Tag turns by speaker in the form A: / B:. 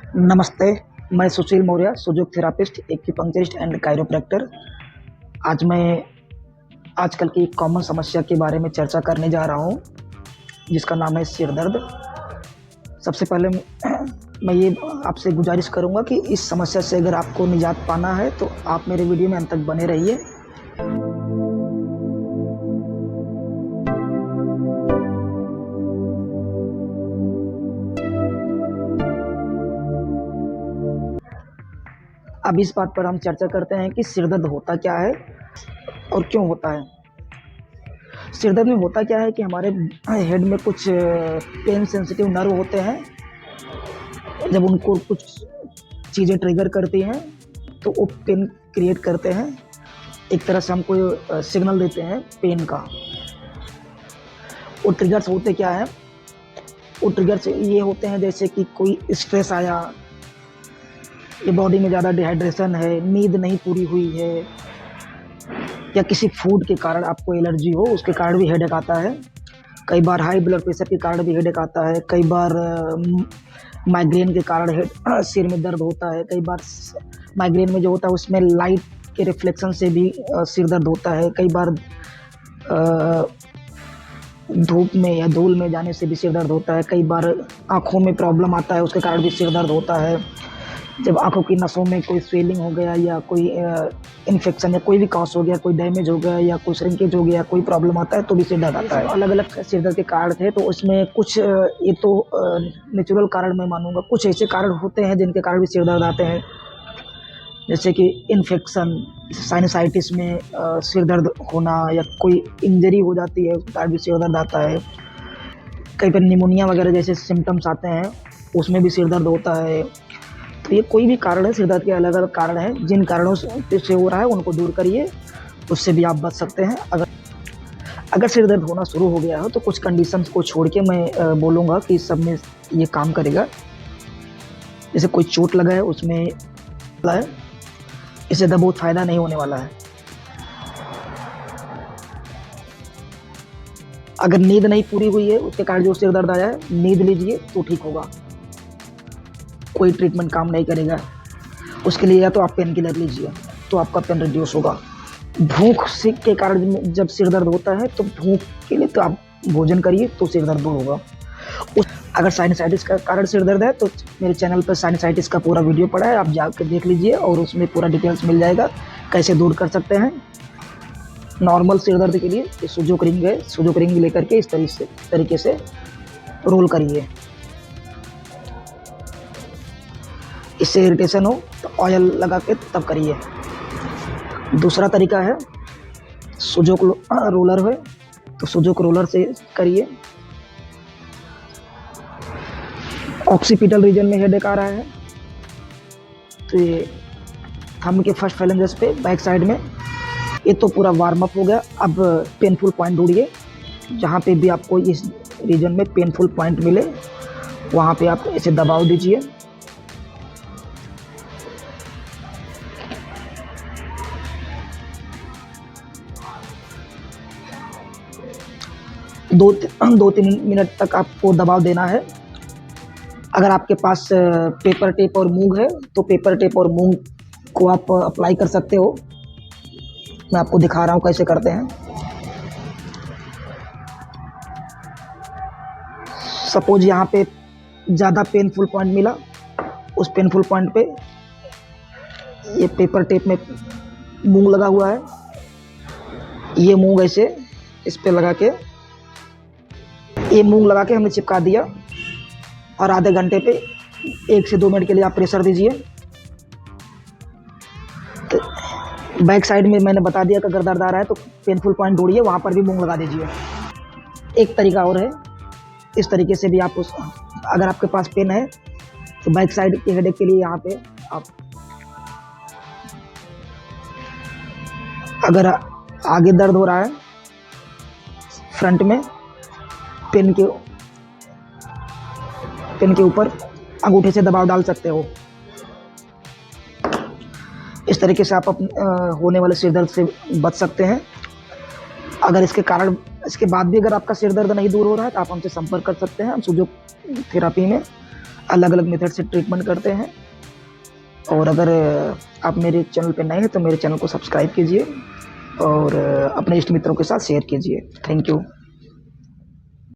A: नमस्ते। मैं Sushil Maurya, Sujok therapist, acupuncturist and chiropractor. आज मैं आजकल की एक कॉमन समस्या के बारे में चर्चा करने जा रहा हूँ, जिसका नाम है सिर दर्द। सबसे पहले मैं ये आपसे गुजारिश करूँगा कि इस समस्या से अगर आपको निजात पाना है तो आप मेरे वीडियो में अंत तक बने रहिए। अब इस बात पर हम चर्चा करते हैं कि सिर दर्द होता क्या है और क्यों होता है। सिर दर्द में होता क्या है कि हमारे हेड में कुछ पेन सेंसिटिव नर्व होते हैं। जब उनको कुछ चीज़ें ट्रिगर करती हैं तो वो पेन क्रिएट करते हैं। एक तरह से हमको सिग्नल देते हैं पेन का। वो ट्रिगर्स होते क्या है? वो ट्रिगर्स ये होते हैं जैसे कि कोई स्ट्रेस आया, ये बॉडी में ज़्यादा डिहाइड्रेशन है, नींद नहीं पूरी हुई है, या किसी फूड के कारण आपको एलर्जी हो, उसके कारण भी हेडेक आता है। कई बार हाई ब्लड प्रेशर के कारण भी हेडेक आता है। कई बार माइग्रेन के कारण सिर में दर्द होता है। कई बार माइग्रेन में जो होता है उसमें लाइट के रिफ्लेक्शन से भी सिर दर्द होता है। कई बार धूप में या धूल में जाने से भी सिर दर्द होता है। कई बार आँखों में प्रॉब्लम आता है, उसके कारण भी सिर दर्द होता है। जब आँखों की नसों में कोई स्वेलिंग हो गया या कोई इन्फेक्शन या कोई भी कॉज हो गया, कोई डैमेज हो गया या कोई श्रिंकेज हो गया, कोई प्रॉब्लम आता है तो भी सिर दर्द आता है। अलग अलग सिर दर्द के कारण थे, तो उसमें कुछ ये तो नेचुरल कारण मैं मानूंगा। कुछ ऐसे कारण होते हैं जिनके कारण भी सिर दर्द आते हैं, जैसे कि इन्फेक्शन, साइनसाइटिस में सिर दर्द होना, या कोई इंजरी हो जाती है उसके कारण भी सिर दर्द आता है। कई बार निमोनिया वगैरह जैसे सिम्टम्स आते हैं, उसमें भी सिर दर्द होता है। तो ये कोई भी कारण है, सिर दर्द के अलग अलग कारण हैं। जिन कारणों से हो रहा है उनको दूर करिए, उससे भी आप बच सकते हैं। अगर सिर दर्द होना शुरू हो गया हो तो कुछ कंडीशंस को छोड़ के मैं बोलूँगा कि सब में ये काम करेगा। जैसे कोई चोट लगा है, उसमें है, इससे तो बहुत फ़ायदा नहीं होने वाला है। अगर नींद नहीं पूरी हुई है, उसके कारण जो सिर दर्द आया है, नींद लीजिए तो ठीक होगा। कोई ट्रीटमेंट काम नहीं करेगा। उसके लिए या तो आप पेन किलर लीजिए तो आपका पेन रिड्यूस होगा। भूख से के कारण जब सिर दर्द होता है तो भूख के लिए तो आप भोजन करिए तो सिर दर्द दूर होगा। अगर साइनसाइटिस का कारण सिर दर्द है तो मेरे चैनल पर साइनसाइटिस का पूरा वीडियो पड़ा है, आप जाकर देख लीजिए और उसमें पूरा डिटेल्स मिल जाएगा कैसे दूर कर सकते हैं। नॉर्मल सिर दर्द के लिए सुजोग रिंग है, सुजोग रिंग लेकर के इस तरीके से रोल करिए। इससे इरिटेशन हो तो ऑयल लगा के तब करिए। दूसरा तरीका है सुजोग रोलर है, तो सुजोग रोलर से करिए। ऑक्सीपिटल रीजन में हेडेक आ रहा है तो ये थंब के फर्स्ट फेलेंजेस पे बैक साइड में, ये तो पूरा वार्म अप हो गया। अब पेनफुल पॉइंट ढूंढिए, जहाँ पे भी आपको इस रीजन में पेनफुल पॉइंट मिले वहाँ पे आप इसे दबाव दीजिए। दो तीन मिनट तक आपको दबाव देना है। अगर आपके पास पेपर टेप और मूंग है तो पेपर टेप और मूंग को आप अप्लाई कर सकते हो। मैं आपको दिखा रहा हूँ कैसे करते हैं। सपोज यहाँ पे ज़्यादा पेनफुल पॉइंट मिला, उस पेनफुल पॉइंट पे ये पेपर टेप में मूंग लगा हुआ है, ये मूंग ऐसे इस पे लगा के, ये मूंग लगा के हमने चिपका दिया और आधे घंटे पे 1 से 2 मिनट के लिए आप प्रेशर दीजिए। तो बैक साइड में मैंने बता दिया कि अगर दर्द आ रहा है तो पेनफुल पॉइंट ढूंढिए, वहाँ पर भी मूंग लगा दीजिए। एक तरीका और है, इस तरीके से भी आप अगर आपके पास पेन है तो बैक साइड के हेडेक के लिए यहाँ पे आप, अगर आगे दर्द हो रहा है फ्रंट में, पेन के ऊपर अंगूठे से दबाव डाल सकते हो। इस तरीके से आप होने वाले सिर दर्द से बच सकते हैं। अगर इसके बाद भी अगर आपका सिर दर्द नहीं दूर हो रहा है तो आप हमसे संपर्क कर सकते हैं। हम सुजोग थेरापी में अलग अलग मेथड से ट्रीटमेंट करते हैं। और अगर आप मेरे चैनल पे नए हैं तो मेरे चैनल को सब्सक्राइब कीजिए और अपने इष्ट मित्रों के साथ शेयर कीजिए। Thank you.